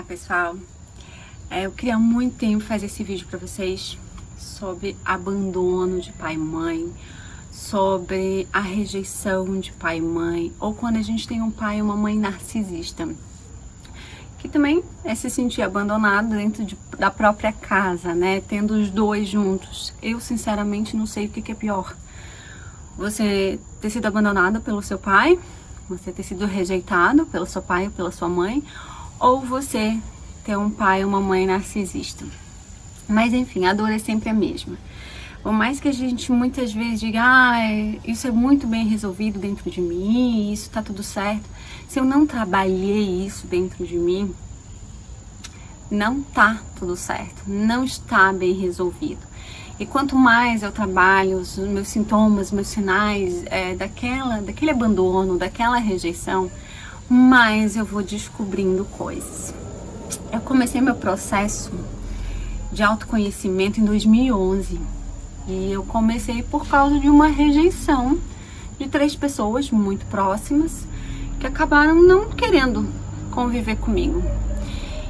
pessoal, eu queria há muito tempo fazer esse vídeo para vocês sobre abandono de pai e mãe, sobre a rejeição de pai e mãe, ou quando a gente tem um pai e uma mãe narcisista, que também é se sentir abandonado dentro da própria casa, né? Tendo os dois juntos. Eu sinceramente não sei o que é pior. Você ter sido abandonado pelo seu pai, você ter sido rejeitado pelo seu pai ou pela sua mãe, ou você ter um pai ou uma mãe narcisista. Mas enfim, a dor é sempre a mesma. Por mais que a gente muitas vezes diga, isso é muito bem resolvido dentro de mim, isso tá tudo certo. Se eu não trabalhei isso dentro de mim, não tá tudo certo, não está bem resolvido. E quanto mais eu trabalho os meus sintomas, meus sinais daquele abandono, daquela rejeição, mais eu vou descobrindo coisas. Eu comecei meu processo de autoconhecimento em 2011 e eu comecei por causa de uma rejeição de 3 pessoas muito próximas que acabaram não querendo conviver comigo.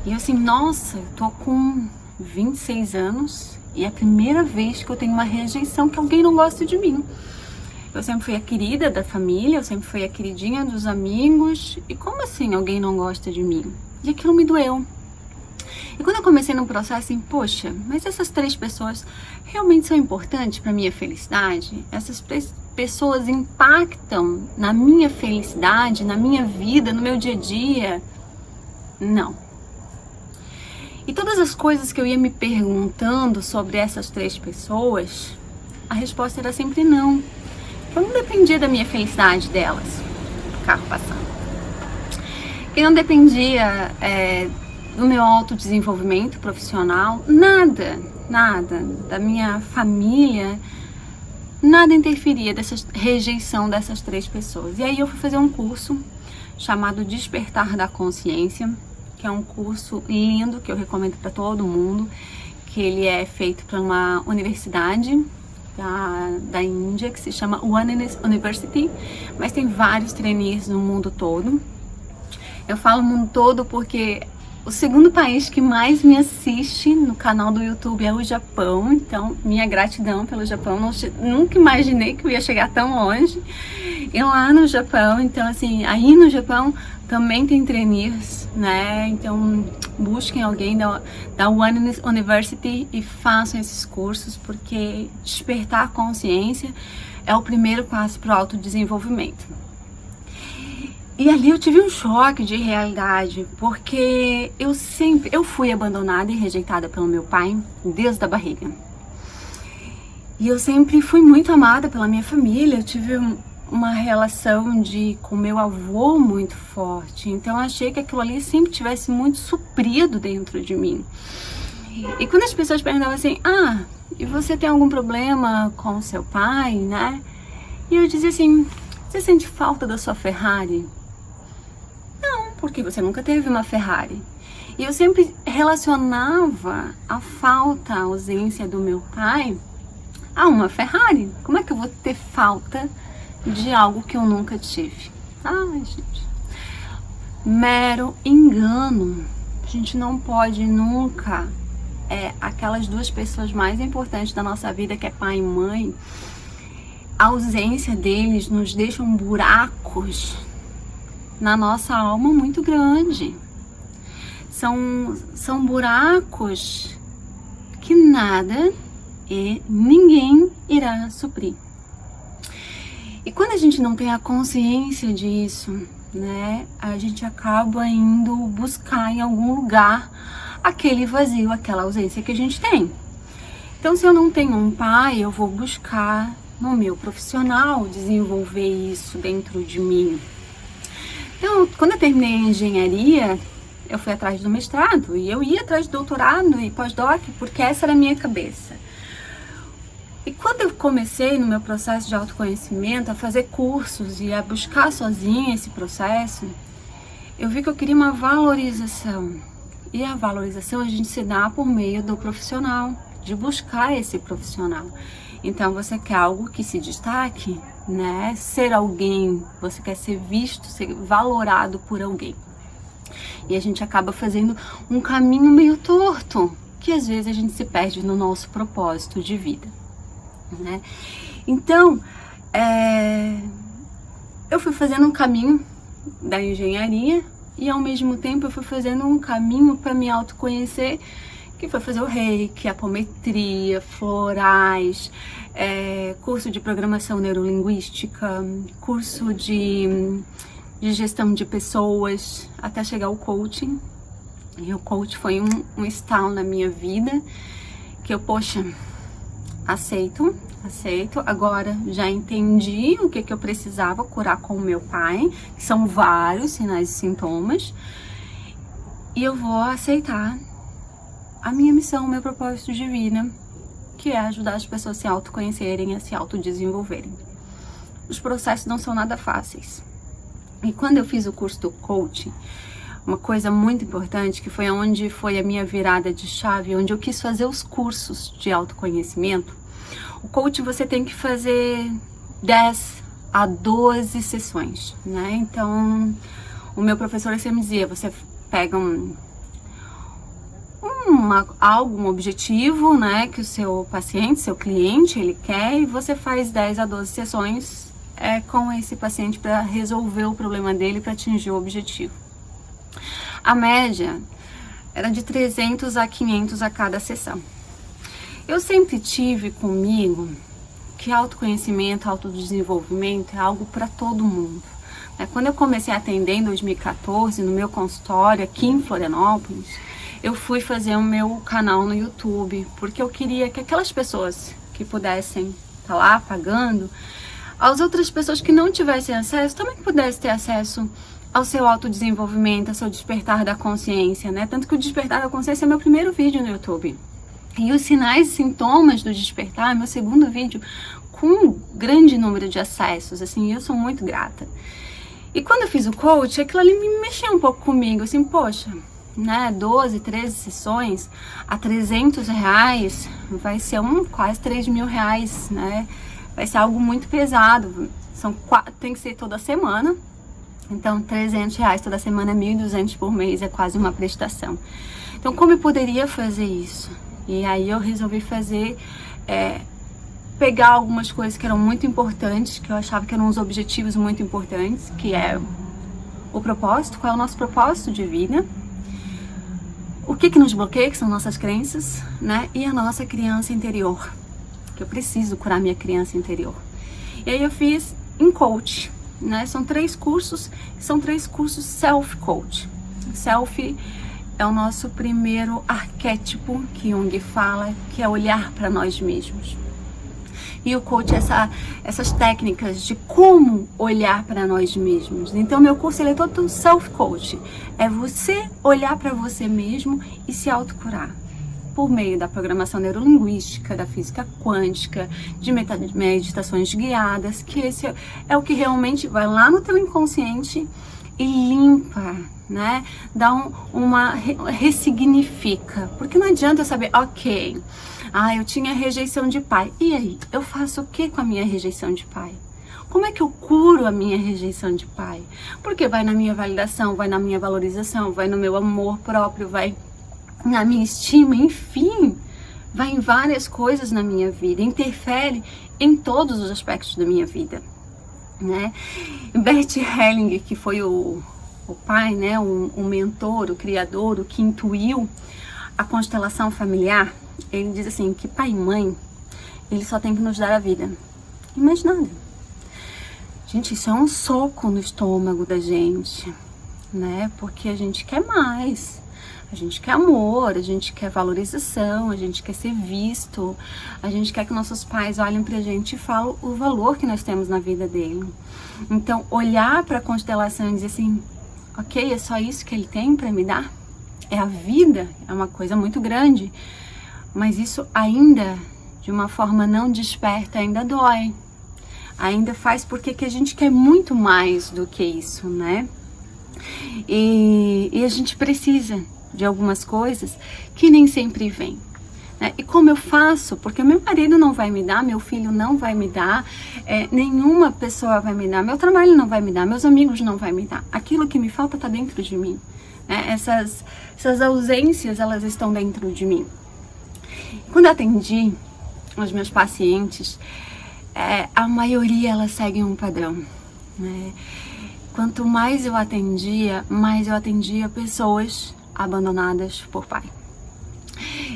E eu assim, nossa, eu tô com 26 anos e é a primeira vez que eu tenho uma rejeição, que alguém não gosta de mim. Eu sempre fui a querida da família, eu sempre fui a queridinha dos amigos. E como assim alguém não gosta de mim? E aquilo me doeu. E quando eu comecei no processo, assim, poxa, mas essas 3 pessoas realmente são importantes para minha felicidade? Essas 3 pessoas impactam na minha felicidade, na minha vida, no meu dia a dia? Não. E todas as coisas que eu ia me perguntando sobre essas 3 pessoas, a resposta era sempre não. Eu não dependia da minha felicidade delas. Carro passando. Eu não dependia do meu autodesenvolvimento profissional, nada da minha família, nada interferia dessa rejeição dessas 3 pessoas. E aí eu fui fazer um curso chamado Despertar da Consciência, que é um curso lindo que eu recomendo para todo mundo, que ele é feito por uma universidade da Índia, que se chama Oneness University, mas tem vários trainees no mundo todo. Eu falo mundo todo porque o segundo país que mais me assiste no canal do YouTube é o Japão, então minha gratidão pelo Japão, nunca imaginei que eu ia chegar tão longe. E lá no Japão, então assim, aí no Japão também tem trainees, né? Então busquem alguém da Oneness University e façam esses cursos, porque despertar a consciência é o primeiro passo para o autodesenvolvimento. E ali eu tive um choque de realidade, porque eu fui abandonada e rejeitada pelo meu pai desde a barriga. E eu sempre fui muito amada pela minha família, eu tive uma relação com meu avô muito forte, então eu achei que aquilo ali sempre tivesse muito suprido dentro de mim. E quando as pessoas perguntavam assim, e você tem algum problema com seu pai, né? E eu dizia assim, você sente falta da sua Ferrari? Não, porque você nunca teve uma Ferrari. E eu sempre relacionava a falta, a ausência do meu pai a uma Ferrari. Como é que eu vou ter falta de algo que eu nunca tive? Gente, mero engano. A gente não pode nunca, aquelas 2 pessoas mais importantes da nossa vida, que é pai e mãe, a ausência deles nos deixam buracos na nossa alma muito grande. São buracos que nada e ninguém irá suprir. E quando a gente não tem a consciência disso, né, a gente acaba indo buscar em algum lugar aquele vazio, aquela ausência que a gente tem. Então, se eu não tenho um pai, eu vou buscar no meu profissional desenvolver isso dentro de mim. Então, quando eu terminei a engenharia, eu fui atrás do mestrado e eu ia atrás do doutorado e pós-doc, porque essa era a minha cabeça. E quando eu comecei no meu processo de autoconhecimento, a fazer cursos e a buscar sozinha esse processo, eu vi que eu queria uma valorização. E a valorização a gente se dá por meio do profissional, de buscar esse profissional. Então você quer algo que se destaque, né? Ser alguém, você quer ser visto, ser valorado por alguém. E a gente acaba fazendo um caminho meio torto, que às vezes a gente se perde no nosso propósito de vida, né? Então, eu fui fazendo um caminho da engenharia e ao mesmo tempo eu fui fazendo um caminho para me autoconhecer, que foi fazer o reiki, apometria, florais, curso de programação neurolinguística, curso de gestão de pessoas, até chegar ao coaching. E o coach foi um estalo na minha vida, que eu, poxa, aceito, agora já entendi o que eu precisava curar com o meu pai, que são vários sinais e sintomas, e eu vou aceitar a minha missão, o meu propósito de vida, que é ajudar as pessoas a se autoconhecerem, a se autodesenvolverem. Os processos não são nada fáceis. E quando eu fiz o curso do coaching, uma coisa muito importante, que foi onde foi a minha virada de chave, onde eu quis fazer os cursos de autoconhecimento. O coaching você tem que fazer 10 a 12 sessões, né? Então, o meu professor sempre dizia, você pega um objetivo, né, que o seu paciente, seu cliente, ele quer, e você faz 10 a 12 sessões com esse paciente para resolver o problema dele, para atingir o objetivo. A média era de 300 a 500 a cada sessão. Eu sempre tive comigo que autoconhecimento, autodesenvolvimento é algo para todo mundo. Quando eu comecei a atender em 2014 no meu consultório aqui em Florianópolis, eu fui fazer o meu canal no YouTube, porque eu queria que aquelas pessoas que pudessem estar lá pagando, as outras pessoas que não tivessem acesso, também pudessem ter acesso ao seu autodesenvolvimento, ao seu despertar da consciência, né? Tanto que o despertar da consciência é meu primeiro vídeo no YouTube. E os sinais e sintomas do despertar é meu segundo vídeo, com um grande número de acessos, assim, eu sou muito grata. E quando eu fiz o coach, aquilo ali me mexeu um pouco comigo, assim, poxa, né, 12, 13 sessões a R$300 vai ser quase R$3.000, né? Vai ser algo muito pesado. Tem que ser toda semana. Então, R$300 toda semana, R$1.200 por mês, é quase uma prestação. Então, como eu poderia fazer isso? E aí eu resolvi pegar algumas coisas que eram muito importantes, que eu achava que eram uns objetivos muito importantes, que é o propósito, qual é o nosso propósito de vida, o que nos bloqueia, que são nossas crenças, né? E a nossa criança interior, que eu preciso curar minha criança interior. E aí eu fiz em coach, né? São 3 cursos self-coach. Self é o nosso primeiro arquétipo que Jung fala, que é olhar para nós mesmos. E o coach é essas técnicas de como olhar para nós mesmos. Então, meu curso ele é todo self-coach. É você olhar para você mesmo e se autocurar. Por meio da programação neurolinguística, da física quântica, de meditações guiadas, que esse é o que realmente vai lá no teu inconsciente e limpa, né? Dá ressignifica. Porque não adianta eu saber, ok, eu tinha rejeição de pai. E aí, eu faço o que com a minha rejeição de pai? Como é que eu curo a minha rejeição de pai? Porque vai na minha validação, vai na minha valorização, vai no meu amor próprio, vai na minha estima, enfim, vai em várias coisas na minha vida, interfere em todos os aspectos da minha vida, né? Bert Hellinger, que foi o pai, né, o mentor, o criador, o que intuiu a constelação familiar, ele diz assim, que pai e mãe, eles só tem que nos dar a vida, e mais nada. Gente, isso é um soco no estômago da gente, né, porque a gente quer mais. A gente quer amor, a gente quer valorização, a gente quer ser visto, a gente quer que nossos pais olhem pra gente e falem o valor que nós temos na vida dele. Então, olhar para a constelação e dizer assim, ok, é só isso que ele tem para me dar? É a vida, é uma coisa muito grande, mas isso ainda, de uma forma não desperta, ainda dói. Ainda faz porque que a gente quer muito mais do que isso, né? E a gente precisa de algumas coisas que nem sempre vem, né? E como eu faço? Porque meu marido não vai me dar, meu filho não vai me dar, nenhuma pessoa vai me dar, meu trabalho não vai me dar, meus amigos não vai me dar. Aquilo que me falta está dentro de mim, né? Essas ausências, elas estão dentro de mim. Quando eu atendi os meus pacientes, a maioria elas seguem um padrão, né? Quanto mais eu atendia pessoas abandonadas por pai.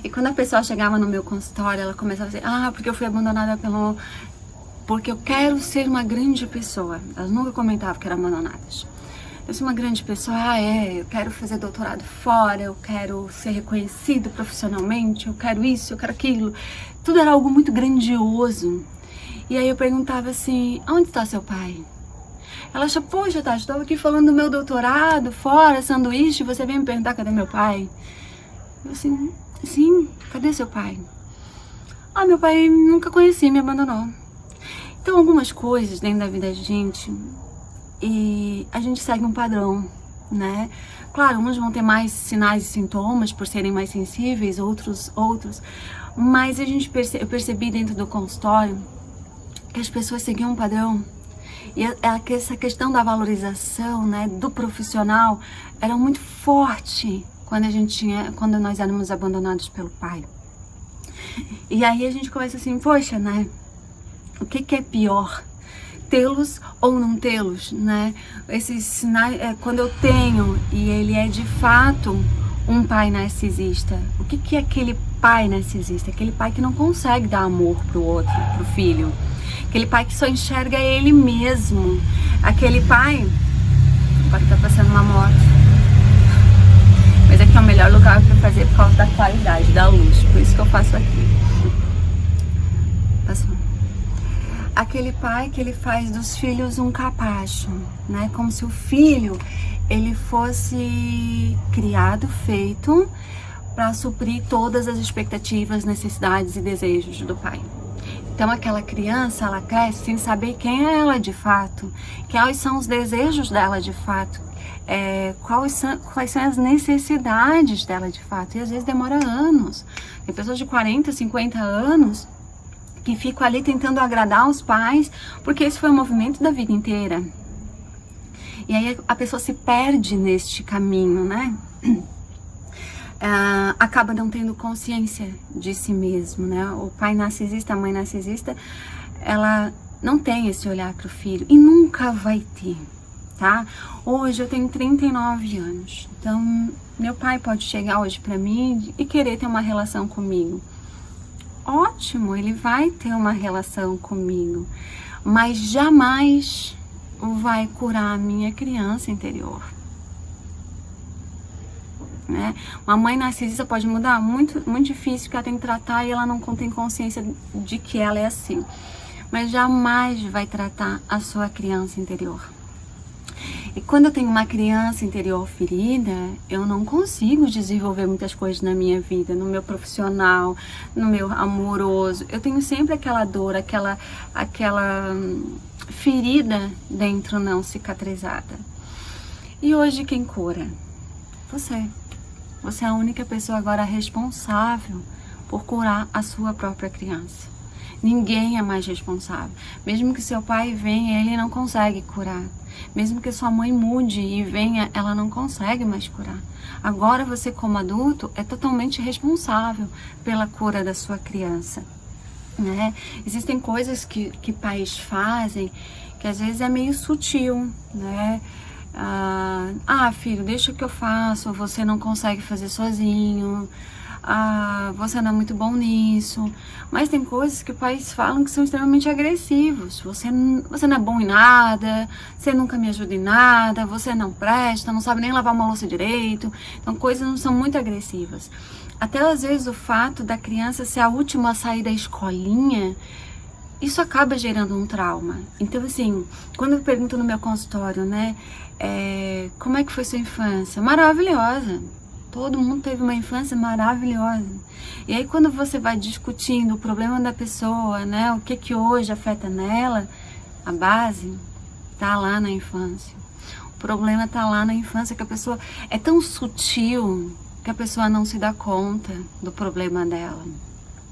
E quando a pessoa chegava no meu consultório, ela começava a dizer, porque eu fui abandonada porque eu quero ser uma grande pessoa. Elas nunca comentavam que eram abandonadas. Eu sou uma grande pessoa, eu quero fazer doutorado fora, eu quero ser reconhecido profissionalmente, eu quero isso, eu quero aquilo. Tudo era algo muito grandioso. E aí eu perguntava assim, onde está seu pai? Ela achou, poxa, Tati, estou aqui falando do meu doutorado fora, sanduíche, você vem me perguntar cadê meu pai? Eu assim, sim, cadê seu pai? Meu pai nunca conheci, me abandonou. Então algumas coisas dentro da vida da gente, e a gente segue um padrão, né? Claro, uns vão ter mais sinais e sintomas por serem mais sensíveis, outros, mas eu percebi dentro do consultório que as pessoas seguiam um padrão. E essa questão da valorização, né, do profissional era muito forte quando nós éramos abandonados pelo pai. E aí a gente começa assim, poxa, né? O que é pior? Tê-los ou não tê-los, né? Esses sinais, quando eu tenho e ele é de fato um pai narcisista. O que é aquele pai narcisista? Aquele pai que não consegue dar amor pro outro, pro filho. Aquele pai que só enxerga ele mesmo. Aquele pai... Agora tá passando uma moto. Mas aqui é o melhor lugar para fazer por causa da qualidade da luz. Por isso que eu faço aqui. Passou. Aquele pai que ele faz dos filhos um capacho, né? Como se o filho, ele fosse criado, feito para suprir todas as expectativas, necessidades e desejos do pai. Então aquela criança, ela cresce sem saber quem é ela de fato, quais são os desejos dela de fato, quais são as necessidades dela de fato. E às vezes demora anos. Tem pessoas de 40, 50 anos que ficam ali tentando agradar os pais, porque esse foi o movimento da vida inteira. E aí a pessoa se perde neste caminho, né? Acaba não tendo consciência de si mesmo, né? O pai narcisista, a mãe narcisista, ela não tem esse olhar para o filho e nunca vai ter, tá? Hoje eu tenho 39 anos, então meu pai pode chegar hoje para mim e querer ter uma relação comigo. Ótimo, ele vai ter uma relação comigo, mas jamais vai curar a minha criança interior. Né? Uma mãe narcisista pode mudar? Muito, muito difícil, porque ela tem que tratar e ela não tem consciência de que ela é assim. Mas jamais vai tratar a sua criança interior. E quando eu tenho uma criança interior ferida, eu não consigo desenvolver muitas coisas na minha vida, no meu profissional, no meu amoroso. Eu tenho sempre aquela dor, aquela ferida dentro não cicatrizada. E hoje quem cura? Você. Você é a única pessoa agora responsável por curar a sua própria criança. Ninguém é mais responsável. Mesmo que seu pai venha, ele não consegue curar. Mesmo que sua mãe mude e venha, ela não consegue mais curar. Agora você, como adulto, é totalmente responsável pela cura da sua criança, né? Existem coisas que pais fazem que às vezes é meio sutil, né? Filho, deixa que eu faço, você não consegue fazer sozinho, você não é muito bom nisso. Mas tem coisas que pais falam que são extremamente agressivos. Você não é bom em nada, você nunca me ajuda em nada, você não presta, não sabe nem lavar uma louça direito. Então coisas não são muito agressivas. Até às vezes o fato da criança ser a última a sair da escolinha, isso acaba gerando um trauma. Então assim, quando eu pergunto no meu consultório, né, como é que foi sua infância? Maravilhosa. Todo mundo teve uma infância maravilhosa. E aí quando você vai discutindo o problema da pessoa, né, o que hoje afeta nela, a base tá lá na infância. O problema tá lá na infância, que a pessoa é tão sutil que a pessoa não se dá conta do problema dela.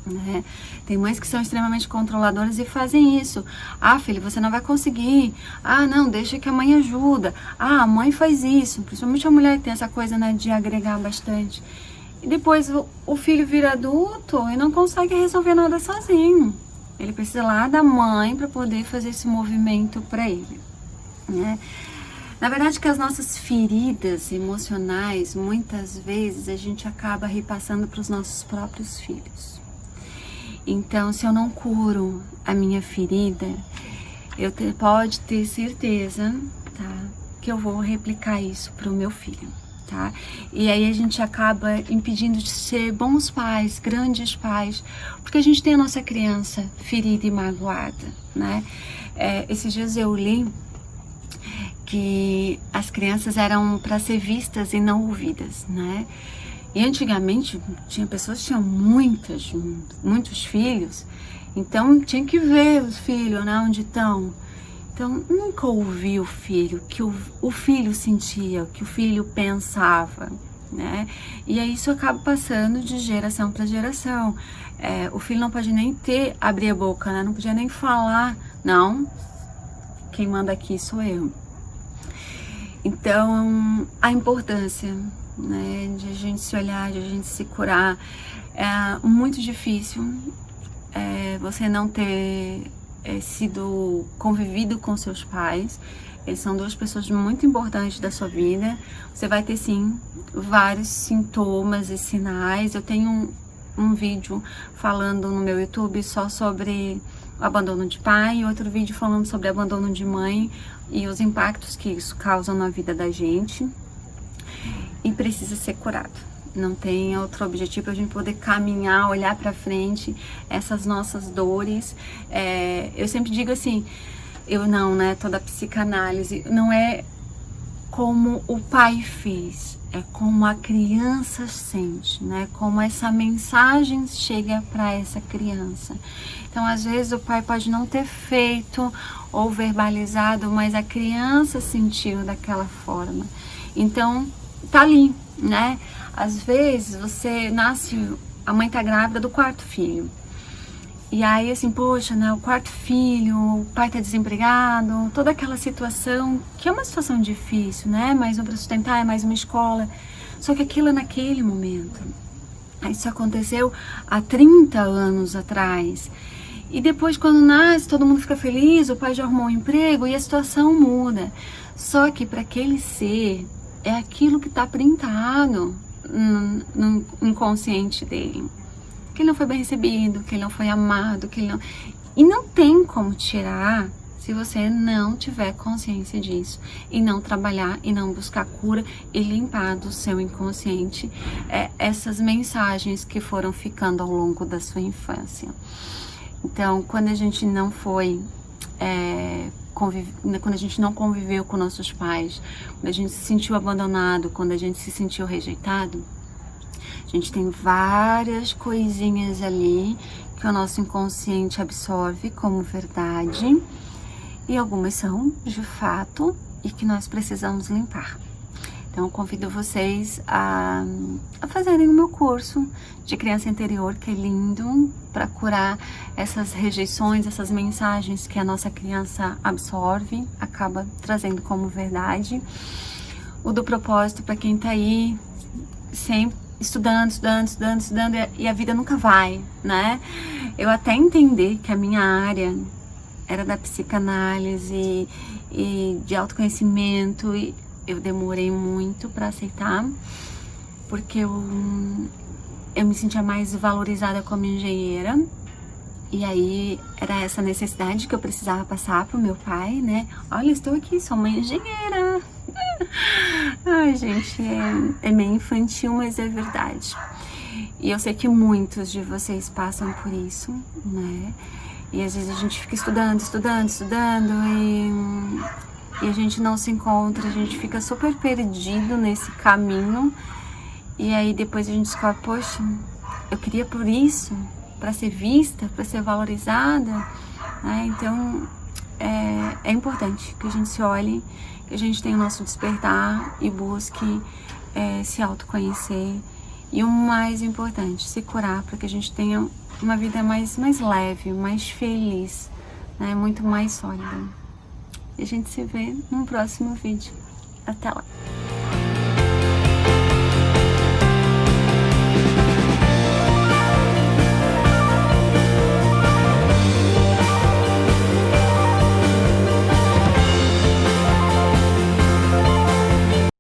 né? Tem mães que são extremamente controladoras e fazem isso. Ah, filho, você não vai conseguir. Ah, não, deixa que a mãe ajuda. Ah, a mãe faz isso. Principalmente a mulher que tem essa coisa, né, de agregar bastante. E depois o filho vira adulto e não consegue resolver nada sozinho. Ele precisa lá da mãe para poder fazer esse movimento para ele, né? Na verdade, que as nossas feridas emocionais, muitas vezes a gente acaba repassando para os nossos próprios filhos. Então, se eu não curo a minha ferida, pode ter certeza, tá, que eu vou replicar isso para o meu filho, tá? E aí a gente acaba impedindo de ser bons pais, grandes pais, porque a gente tem a nossa criança ferida e magoada, né? Esses dias eu li que as crianças eram para ser vistas e não ouvidas, né? E antigamente tinha pessoas que tinham muitos filhos, então tinha que ver os filhos, né, onde estão. Então nunca ouvi o filho, que o filho sentia, o que o filho pensava, né? E aí isso acaba passando de geração para geração. O filho não pode nem abrir a boca, né? Não podia nem falar, não, quem manda aqui sou eu. Então, a importância, né, de a gente se olhar, de a gente se curar. É muito difícil você não ter sido convivido com seus pais. Eles são duas pessoas muito importantes da sua vida. Você vai ter, sim, vários sintomas e sinais. Eu tenho um vídeo falando no meu YouTube só sobre o abandono de pai e outro vídeo falando sobre abandono de mãe e os impactos que isso causa na vida da gente, e precisa ser curado. Não tem outro objetivo para a gente poder caminhar, olhar para frente, essas nossas dores. Eu sempre digo assim, toda a psicanálise não é como o pai fez, é como a criança sente, né? Como essa mensagem chega para essa criança. Então, às vezes o pai pode não ter feito ou verbalizado, mas a criança sentiu daquela forma. Então, tá ali, né? Às vezes você nasce, a mãe tá grávida do quarto filho. E aí, assim, poxa, né, o quarto filho, o pai tá desempregado, toda aquela situação, que é uma situação difícil, né? Mais um para sustentar, mais uma escola. Só que aquilo é naquele momento. Isso aconteceu há 30 anos atrás. E depois, quando nasce, todo mundo fica feliz, o pai já arrumou um emprego e a situação muda. Só que para aquele ser, é aquilo que está printado no inconsciente dele. Que ele não foi bem recebido, que ele não foi amado, que ele não... E não tem como tirar se você não tiver consciência disso. E não trabalhar, e não buscar cura, e limpar do seu inconsciente essas mensagens que foram ficando ao longo da sua infância. Então, quando a gente não foi... quando a gente não conviveu com nossos pais, quando a gente se sentiu abandonado, quando a gente se sentiu rejeitado, a gente tem várias coisinhas ali que o nosso inconsciente absorve como verdade, e algumas são de fato e que nós precisamos limpar. Então eu convido vocês a fazerem o meu curso de criança interior, que é lindo, para curar essas rejeições, essas mensagens que a nossa criança absorve, acaba trazendo como verdade. O do propósito, para quem tá aí sempre estudando, e a vida nunca vai, né? Eu até entender que a minha área era da psicanálise e de autoconhecimento, e eu demorei muito para aceitar, porque eu me sentia mais valorizada como engenheira, e aí era essa necessidade que eu precisava passar pro meu pai, né? Olha, estou aqui, sou uma engenheira. Ai, gente, é meio infantil, mas é verdade. E eu sei que muitos de vocês passam por isso, né? E às vezes a gente fica estudando, e a gente não se encontra, a gente fica super perdido nesse caminho. E aí depois a gente descobre, poxa, eu queria por isso, para ser vista, para ser valorizada, né? Então é importante que a gente se olhe, que a gente tenha o nosso despertar e busque se autoconhecer E o mais importante, se curar para que a gente tenha uma vida mais leve, mais feliz, né? Muito mais sólida. E a gente se vê no próximo vídeo. Até lá!